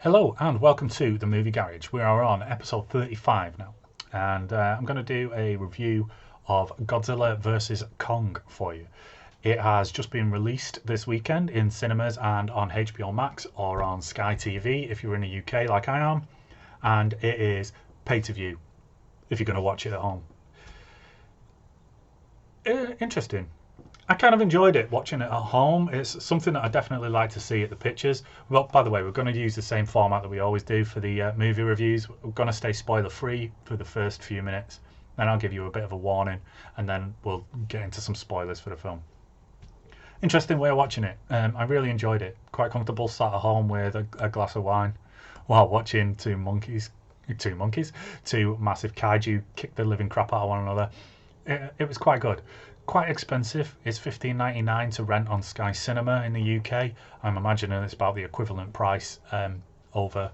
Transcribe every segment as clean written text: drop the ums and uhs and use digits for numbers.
Hello and welcome to the Movie Garage. We are on episode 35 now, and I'm going to do a review of Godzilla vs Kong for you. It has just been released this weekend in cinemas and on HBO Max or on Sky TV if you're in the UK like I am, and it is pay to view if you're going to watch it at home. Interesting. I kind of enjoyed it watching it at home. It's something that I definitely like to see at the pictures. Well, by the way, we're going to use the same format that we always do for the movie reviews. We're going to stay spoiler free for the first few minutes. Then I'll give you a bit of a warning, and then we'll get into some spoilers for the film. Interesting way of watching it. I really enjoyed it. Quite comfortable, sat at home with a glass of wine while watching two massive kaiju kick the living crap out of one another. It was quite good. Quite expensive. It's $15.99 to rent on Sky Cinema in the UK. I'm imagining it's about the equivalent price over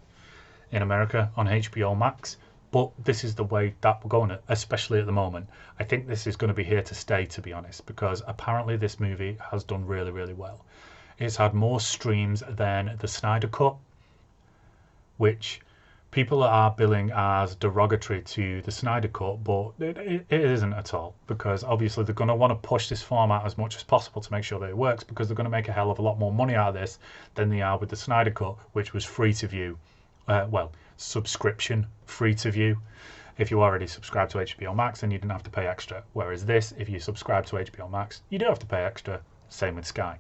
in America on HBO Max. But this is the way that we're going, especially at the moment. I think this is going to be here to stay, to be honest, because apparently this movie has done really, really well. It's had more streams than the Snyder Cut, which people are billing as derogatory to the Snyder Cut, but it isn't at all, because obviously they're going to want to push this format as much as possible to make sure that it works, because they're going to make a hell of a lot more money out of this than they are with the Snyder Cut, which was free to view. Subscription free to view. If you already subscribed to HBO Max, then you didn't have to pay extra. Whereas this, if you subscribe to HBO Max, you do have to pay extra. Same with Sky.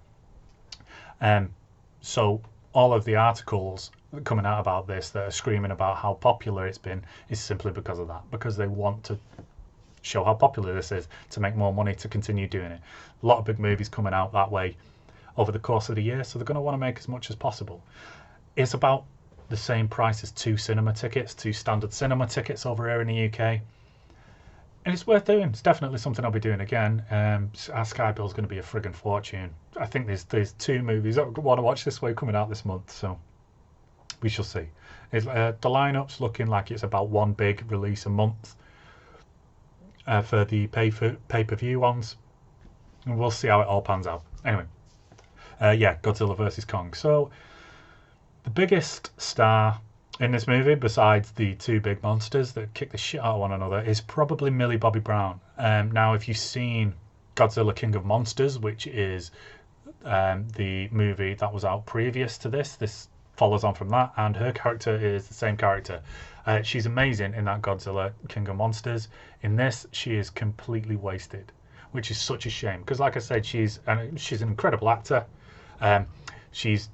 So all of the articles coming out about this that are screaming about how popular it's been is simply because of that, because they want to show how popular this is to make more money to continue doing it. A lot of big movies coming out that way over the course of the year, so they're going to want to make as much as possible. It's about the same price as two standard cinema tickets over here in the UK, and it's worth doing. It's definitely something I'll be doing again. Our Sky bill is going to be a friggin' fortune. I think there's two movies I want to watch this way coming out this month, so we shall see. The lineup's looking like it's about one big release a month for the pay-per-view ones, and we'll see how it all pans out. Anyway, Godzilla vs Kong. So the biggest star in this movie, besides the two big monsters that kick the shit out of one another, is probably Millie Bobby Brown. Now, if you've seen Godzilla King of Monsters, which is the movie that was out previous to this follows on from that, and her character is the same character. She's amazing in that Godzilla King of Monsters. In this, she is completely wasted, which is such a shame, because like I said, she's an incredible actor. She's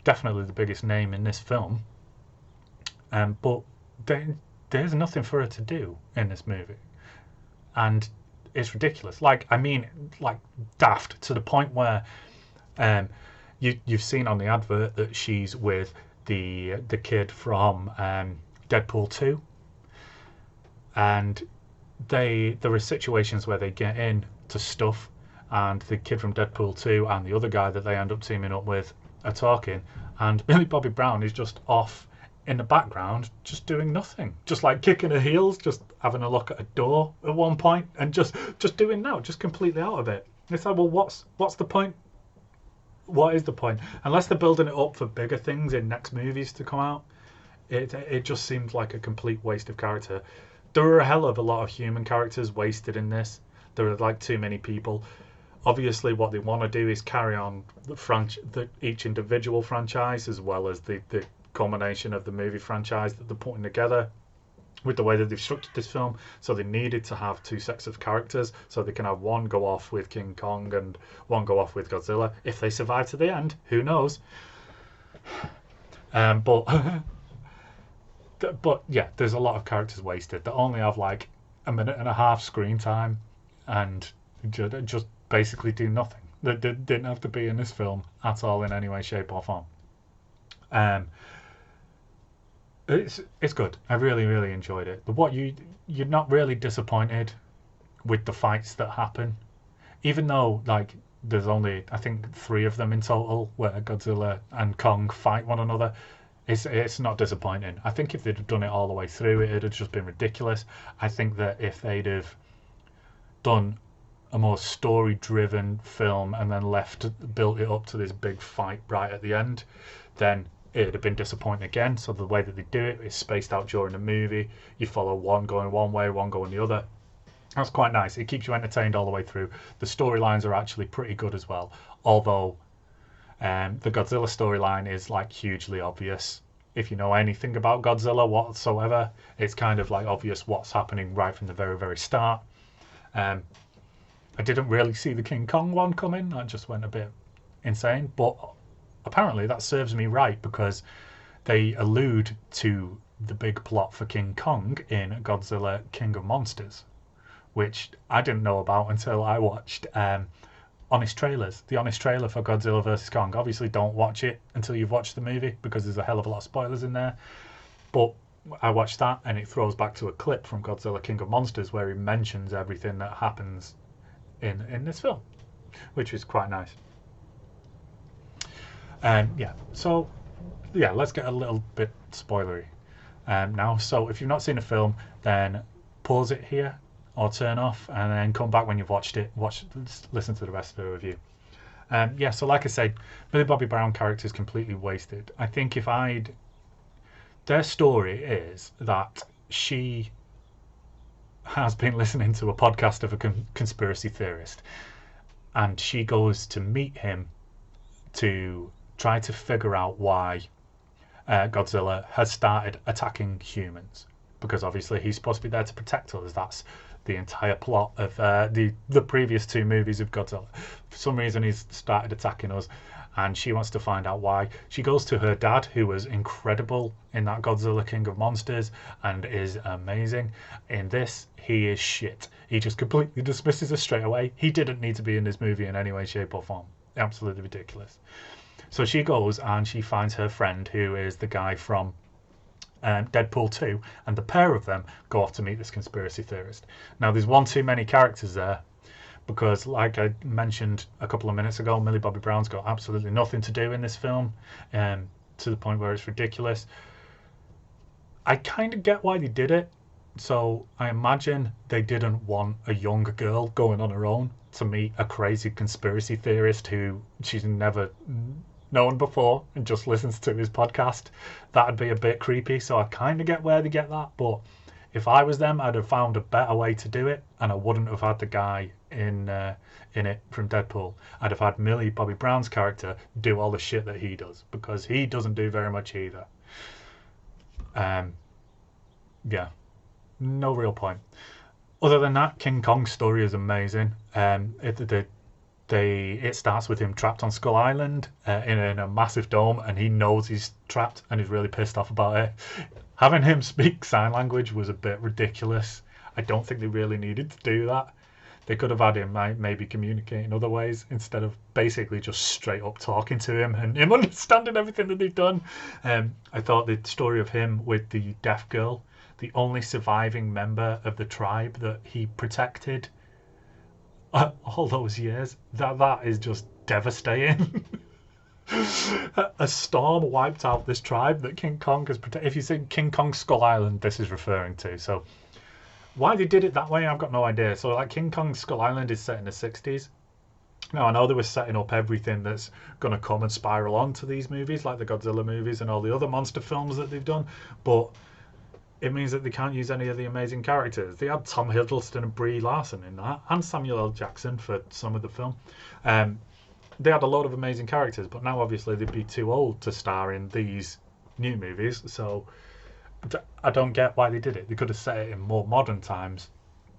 definitely the biggest name in this film, but there's nothing for her to do in this movie, and it's ridiculous. Like daft, to the point where you've seen on the advert that she's with the kid from Deadpool 2, and there are situations where they get into stuff, and the kid from Deadpool 2 and the other guy that they end up teaming up with are talking, and Millie Bobby Brown is just off in the background, just doing nothing, just like kicking her heels, just having a look at a door at one point, and just doing that, just completely out of it. It's like, well, what's the point? What is the point? Unless they're building it up for bigger things in next movies to come out, it just seems like a complete waste of character. There are a hell of a lot of human characters wasted in this. There are like too many people. Obviously, what they want to do is carry on each individual franchise, as well as the culmination of the movie franchise that they're putting together with the way that they've structured this film. So they needed to have two sets of characters, so they can have one go off with King Kong and one go off with Godzilla. If they survive to the end, who knows? But yeah, there's a lot of characters wasted that only have like a minute and a half screen time and just basically do nothing. That didn't have to be in this film at all in any way, shape or form. It's good. I really, really enjoyed it. But you're not really disappointed with the fights that happen, even though like there's only I think 3 of them in total where Godzilla and Kong fight one another. It's not disappointing. I think if they'd have done it all the way through, it'd have just been ridiculous. I think that if they'd have done a more story-driven film and then built it up to this big fight right at the end, then it'd have been disappointing again. So the way that they do it is spaced out during the movie. You follow one going one way, one going the other. That's quite nice. It keeps you entertained all the way through. The storylines are actually pretty good as well, although the Godzilla storyline is like hugely obvious. If you know anything about Godzilla whatsoever, it's kind of like obvious what's happening right from the very, very start. I didn't really see the King Kong one coming. I just went a bit insane, but apparently that serves me right because they allude to the big plot for King Kong in Godzilla King of Monsters, which I didn't know about until I watched honest trailers. The honest trailer for Godzilla Vs Kong. Obviously, don't watch it until you've watched the movie because there's a hell of a lot of spoilers in there. But I watched that and it throws back to a clip from Godzilla King of Monsters where he mentions everything that happens in this film, which is quite nice. Yeah, so yeah, let's get a little bit spoilery now. So if you've not seen a film, then pause it here or turn off and then come back when you've watched it. Listen to the rest of the review. Yeah, so like I said, Millie Bobby Brown character is completely wasted. I think their story is that she has been listening to a podcast of a conspiracy theorist, and she goes to meet him to try to figure out why Godzilla has started attacking humans, because obviously he's supposed to be there to protect us. That's the entire plot of the previous two movies of Godzilla. For some reason he's started attacking us, and she wants to find out why. She goes to her dad, who was incredible in that Godzilla King of Monsters and is amazing. In this, he is shit. He just completely dismisses her straight away. He didn't need to be in this movie in any way, shape or form. Absolutely ridiculous. So she goes and she finds her friend, who is the guy from Deadpool 2, and the pair of them go off to meet this conspiracy theorist. Now, there's one too many characters there, because like I mentioned a couple of minutes ago, Millie Bobby Brown's got absolutely nothing to do in this film, to the point where it's ridiculous. I kind of get why they did it. So I imagine they didn't want a young girl going on her own to meet a crazy conspiracy theorist who she's never known before and just listens to his podcast. That'd be a bit creepy, so I kind of get where they get that. But if I was them, I'd have found a better way to do it, and I wouldn't have had the guy in it from Deadpool. I'd have had Millie Bobby Brown's character do all the shit that he does, because he doesn't do very much either. Yeah, no real point. Other than that, King Kong's story is amazing. It starts with him trapped on Skull Island in a massive dome, and he knows he's trapped and he's really pissed off about it. Having him speak sign language was a bit ridiculous. I don't think they really needed to do that. They could have had him maybe communicate in other ways instead of basically just straight up talking to him and him understanding everything that they've done. I thought the story of him with the deaf girl, the only surviving member of the tribe that he protected all those years, that is just devastating. A storm wiped out this tribe that King Kong has protected. If you say King Kong Skull Island, this is referring to. So why they did it that way, I've got no idea. So like King Kong Skull Island is set in the 60s. Now I know they were setting up everything that's going to come and spiral onto these movies, like the Godzilla movies and all the other monster films that they've done, but it means that they can't use any of the amazing characters. They had Tom Hiddleston and Brie Larson in that, and Samuel L. Jackson for some of the film. They had a lot of amazing characters, but now obviously they'd be too old to star in these new movies, so I don't get why they did it. They could have set it in more modern times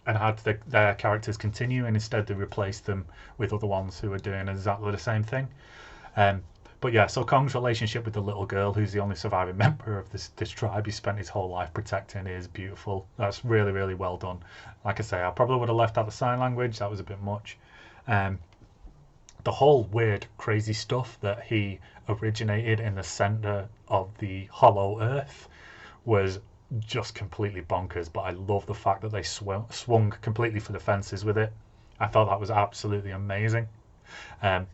and had their characters continue, and instead they replaced them with other ones who are doing exactly the same thing. But yeah, so Kong's relationship with the little girl, who's the only surviving member of this tribe he spent his whole life protecting, is beautiful. That's really, really well done. Like I say, I probably would have left out the sign language. That was a bit much. The whole weird, crazy stuff that he originated in the center of the hollow earth was just completely bonkers. But I love the fact that they swung completely for the fences with it. I thought that was absolutely amazing.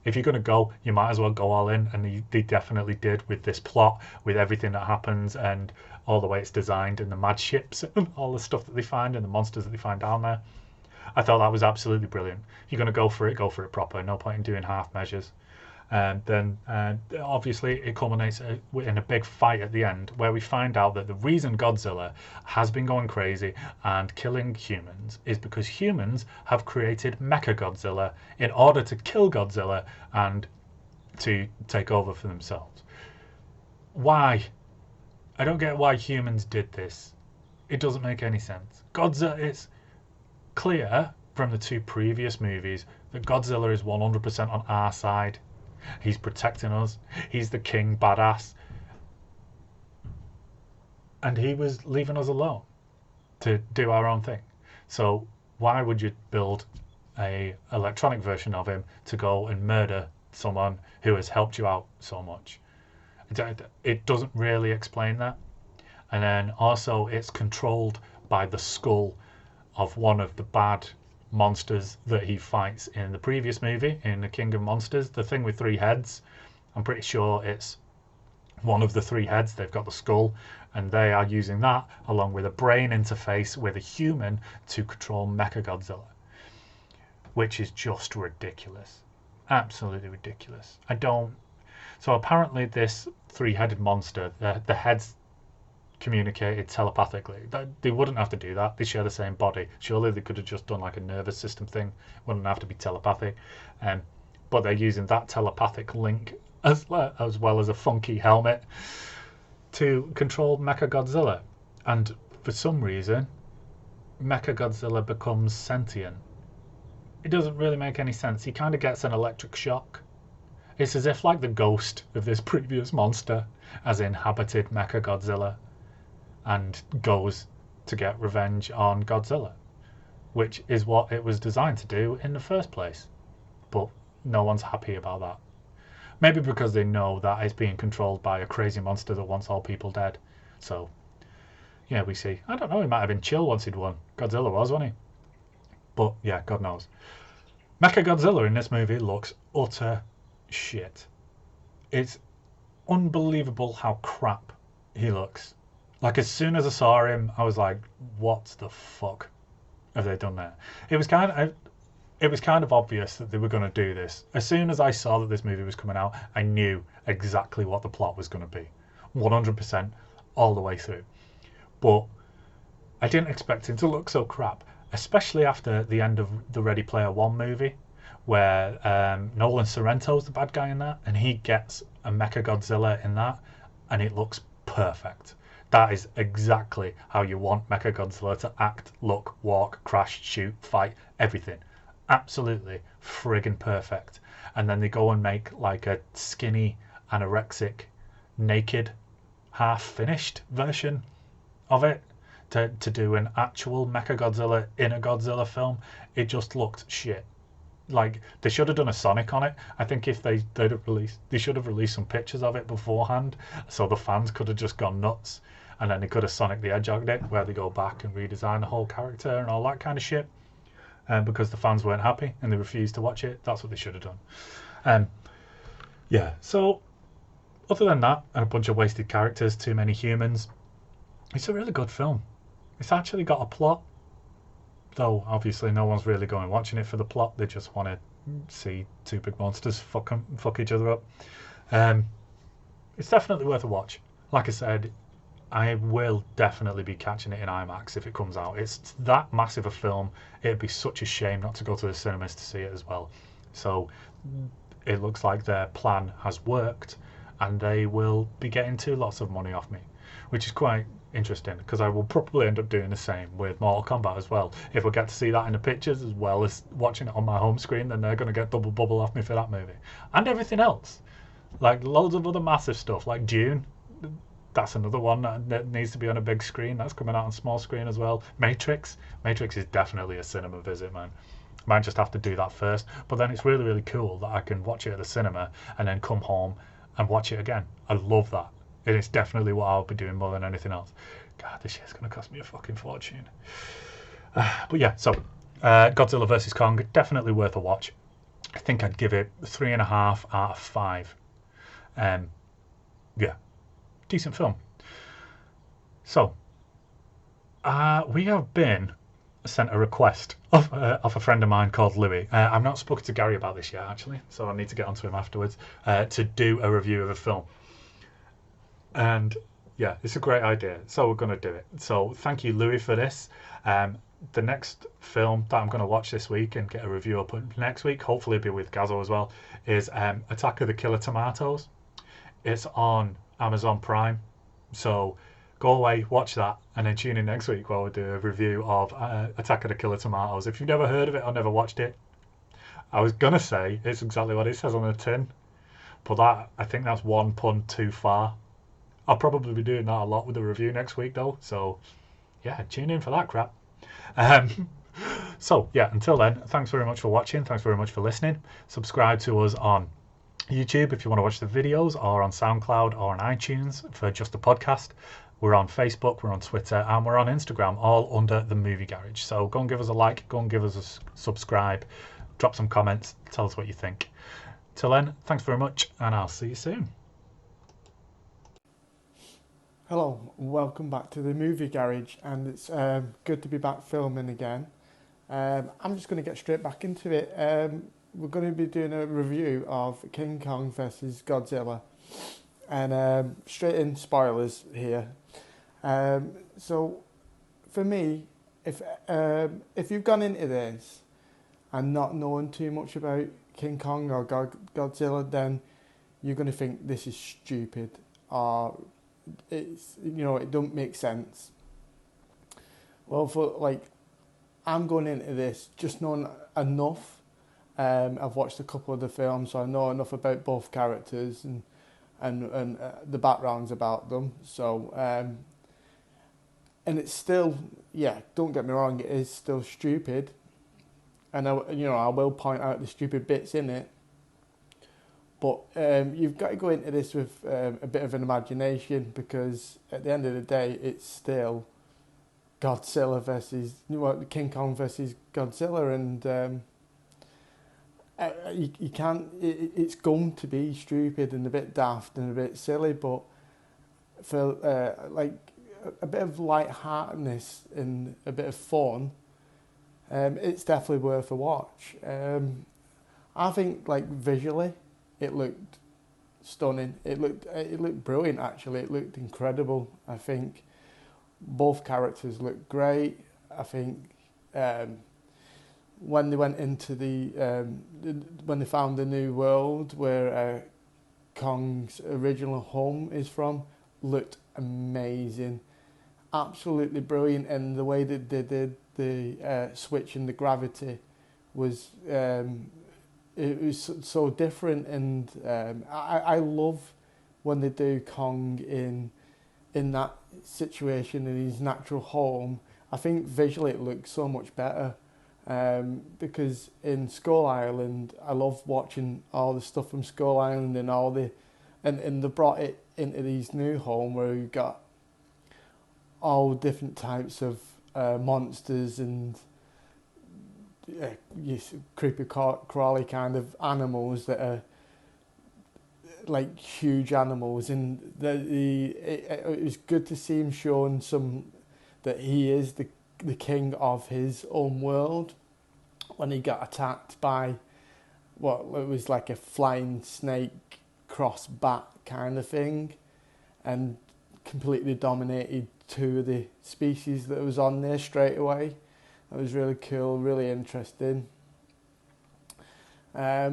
If you're going to go, you might as well go all in, and they definitely did with this plot, with everything that happens and all the way it's designed, and the mad ships and all the stuff that they find and the monsters that they find down there. I thought that was absolutely brilliant. If you're going to go for it proper. No point in doing half measures. Then obviously it culminates in a big fight at the end where we find out that the reason Godzilla has been going crazy and killing humans is because humans have created Mechagodzilla in order to kill Godzilla and to take over for themselves. Why? I don't get why humans did this. It doesn't make any sense. Godzilla, it's clear from the two previous movies that Godzilla is 100% on our side. He's protecting us. He's the king badass. And he was leaving us alone to do our own thing. So why would you build a electronic version of him to go and murder someone who has helped you out so much? It doesn't really explain that. And then also it's controlled by the skull of one of the bad monsters that he fights in the previous movie, in the King of Monsters, the thing with three heads. I'm pretty sure it's one of the three heads. They've got the skull, and they are using that along with a brain interface with a human to control Mechagodzilla, which is just ridiculous. Absolutely ridiculous. So apparently this three-headed monster, the heads communicated telepathically. They wouldn't have to do that. They share the same body. Surely they could have just done like a nervous system thing. Wouldn't have to be telepathic. But they're using that telepathic link as well as a funky helmet to control Mechagodzilla. And for some reason, Mechagodzilla becomes sentient. It doesn't really make any sense. He kind of gets an electric shock. It's as if like the ghost of this previous monster has inhabited Mechagodzilla and goes to get revenge on Godzilla, which is what it was designed to do in the first place. But no one's happy about that. Maybe because they know that it's being controlled by a crazy monster that wants all people dead. So, yeah, we see. I don't know, he might have been chill once he'd won. Godzilla was, wasn't he? But, yeah, God knows. Mechagodzilla in this movie looks utter shit. It's unbelievable how crap he looks. Like, as soon as I saw him, I was like, what the fuck have they done there? It was kind of obvious that they were going to do this. As soon as I saw that this movie was coming out, I knew exactly what the plot was going to be. 100% all the way through. But I didn't expect him to look so crap, especially after the end of the Ready Player One movie, where Nolan Sorrento's the bad guy in that, and he gets a Mechagodzilla in that, and it looks perfect. That is exactly how you want Mechagodzilla to act, look, walk, crash, shoot, fight, everything. Absolutely friggin' perfect. And then they go and make like a skinny, anorexic, naked, half-finished version of it to do an actual Mechagodzilla in a Godzilla film. It just looked shit. Like, they should have done a Sonic on it. I think if they should have released some pictures of it beforehand, so the fans could have just gone nuts, and then they could have Sonic the Hedgehog it, where they go back and redesign the whole character and all that kind of shit. Because the fans weren't happy and they refused to watch it. That's what they should have done. Yeah, so other than that, and a bunch of wasted characters, too many humans, it's a really good film. It's actually got a plot, though obviously no one's really going watching it for the plot. They just want to see two big monsters fuck each other up. It's definitely worth a watch. Like I said, I will definitely be catching it in IMAX if it comes out. It's that massive a film. It'd be such a shame not to go to the cinemas to see it as well. So it looks like their plan has worked, and they will be getting lots of money off me, which is quite interesting, because I will probably end up doing the same with Mortal Kombat as well. If I get to see that in the pictures as well as watching it on my home screen, then they're going to get double bubble off me for that movie. And everything else. Like loads of other massive stuff, like Dune. That's another one that needs to be on a big screen. That's coming out on small screen as well. Matrix is definitely a cinema visit, man. Might just have to do that first, but then it's really, really cool that I can watch it at the cinema and then come home and watch it again. I love that. It is definitely what I'll be doing more than anything else. God, this shit's going to cost me a fucking fortune. But yeah, so Godzilla vs Kong, definitely worth a watch. I think I'd give it 3.5 out of 5. Yeah, decent film. So, we have been sent a request of a friend of mine called Louis. I've not spoken to Gary about this yet, actually, so I need to get onto him afterwards to do a review of a film. And yeah, it's a great idea, so we're going to do it. So thank you, Louis, for this. The next film that I'm going to watch this week and get a review up next week, hopefully it'll be with Gazzo as well, is Attack of the Killer Tomatoes. It's on Amazon Prime, so go away, watch that, and then tune in next week while we do a review of Attack of the Killer Tomatoes. If you've never heard of it or never watched it, I was gonna say it's exactly what it says on the tin, but I think that's one pun too far. I'll probably be doing that a lot with the review next week though, so yeah, tune in for that crap. So yeah, until then, thanks very much for watching, thanks very much for listening. Subscribe to us on YouTube if you want to watch the videos, or on SoundCloud or on iTunes for just the podcast. We're on Facebook, we're on Twitter, and we're on Instagram, all under The Movie Garage. So go and give us a like, go and give us a subscribe, drop some comments, tell us what you think. Till then, thanks very much, and I'll see you soon. Hello, welcome back to The Movie Garage, and it's good to be back filming again. I'm just going to get straight back into it. We're going to be doing a review of King Kong vs Godzilla, and straight in spoilers here. So for me, if you've gone into this and not knowing too much about King Kong or Godzilla, then you're going to think this is stupid, or it don't make sense. Well, I'm going into this just knowing enough. I've watched a couple of the films, so I know enough about both characters and the backgrounds about them. So, and it's still, don't get me wrong, it is still stupid. And I will point out the stupid bits in it. But you've got to go into this with a bit of an imagination, because at the end of the day, it's still Godzilla versus King Kong versus Godzilla, and you can't. It's going to be stupid and a bit daft and a bit silly, but for a bit of lightheartedness and a bit of fun, it's definitely worth a watch. I think visually, it looked stunning. It looked brilliant. Actually, it looked incredible. I think both characters looked great. I think when they went into when they found the new world where Kong's original home is from, looked amazing, absolutely brilliant. And the way that they did the switch in the gravity was it was so different. And I love when they do Kong in that situation in his natural home. I think visually it looks so much better. Because in Skull Island, I love watching all the stuff from Skull Island and they brought it into these new home where we've got all different types of monsters and creepy crawly kind of animals that are like huge animals, and it was good to see him showing that he is the king of his own world, when he got attacked by what it was like a flying snake cross bat kind of thing, and completely dominated two of the species that was on there straight away. That was really cool, really interesting. I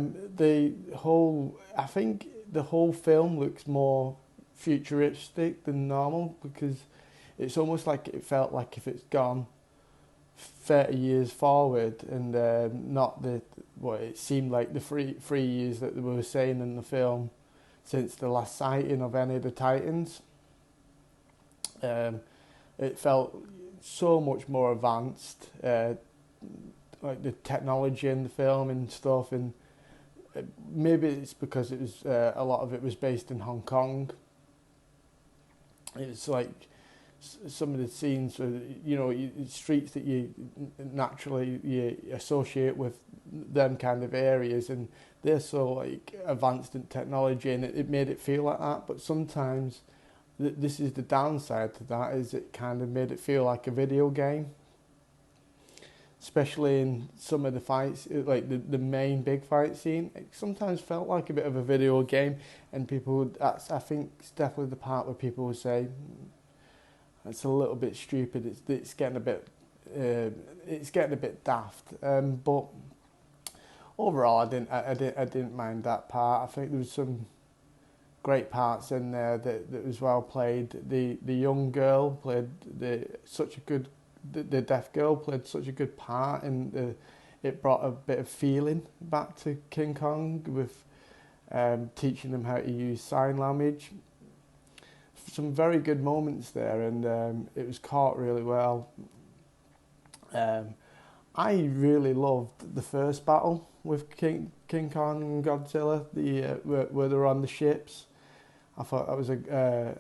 think the whole film looks more futuristic than normal, because it's almost like it felt like if it's gone 30 years forward, and not what it seemed like the three years that they were saying in the film since the last sighting of any of the Titans. It felt so much more advanced, like the technology in the film and stuff, and maybe it's because it was a lot of it was based in Hong Kong. It's like some of the scenes where, streets that you naturally associate with them kind of areas, and they're so like advanced in technology, and it made it feel like that. But sometimes this is the downside to that, is it kind of made it feel like a video game. especially in some of the fights, like the main big fight scene. It sometimes felt like a bit of a video game, and people would, I think it's definitely the part where people would say it's a little bit stupid. It's getting a bit daft. But overall, I didn't mind that part. I think there was some great parts in there that was well played. The young girl played the deaf girl played such a good part, and it brought a bit of feeling back to King Kong with teaching them how to use sign language. Some very good moments there, and it was caught really well. I really loved the first battle with King Kong and Godzilla, where they were on the ships. I thought that was I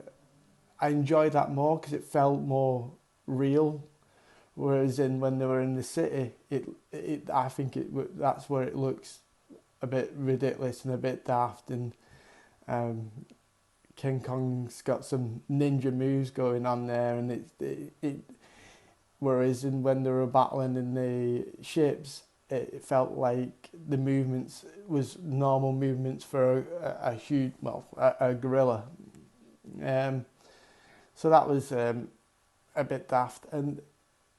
enjoyed that more because it felt more real. Whereas when they were in the city, I think that's where it looks a bit ridiculous and a bit daft. And King Kong's got some ninja moves going on there, and whereas when they were battling in the ships, it felt like the movements was normal movements for a gorilla. So that was a bit daft, and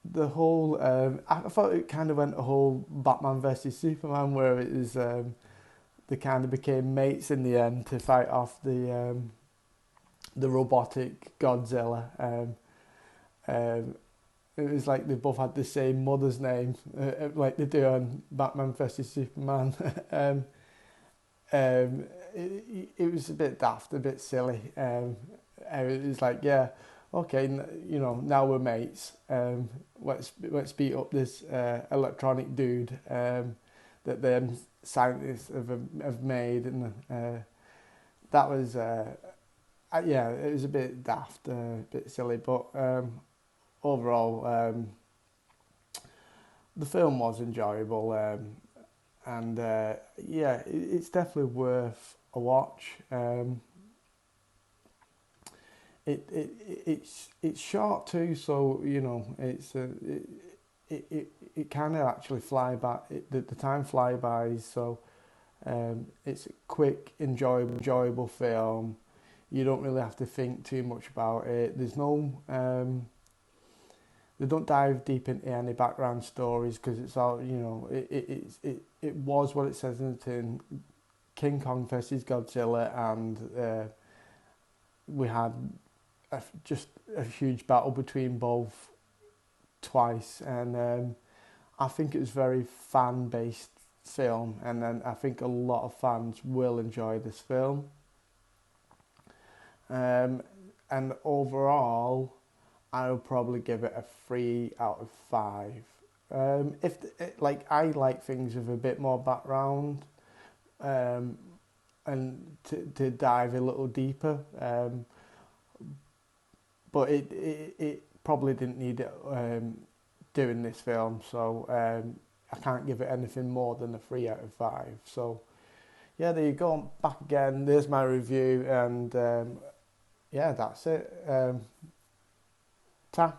the whole I thought it kind of went a whole Batman versus Superman, where it was they kind of became mates in the end to fight off the robotic Godzilla. It was like they both had the same mother's name, like they do on Batman vs Superman. It was a bit daft, a bit silly. It was like, yeah, okay, now we're mates. Let's beat up this electronic dude that them scientists have made, and that was it was a bit daft, a bit silly, but overall, the film was enjoyable, and it's definitely worth a watch. It's short too, so it kind of actually fly by. The time fly by, so it's a quick, enjoyable film. You don't really have to think too much about it. There's no they don't dive deep into any background stories because it's all, it was what it says in the tin, King Kong versus Godzilla, and we had just a huge battle between both twice, and I think it was very fan-based film, and then I think a lot of fans will enjoy this film. And overall, I would probably give it a 3 out of 5. I like things with a bit more background, and to dive a little deeper. But it probably didn't need it doing this film, so I can't give it anything more than a 3 out of 5. So yeah, there you go. I'm back again. There's my review, and that's it. Ta.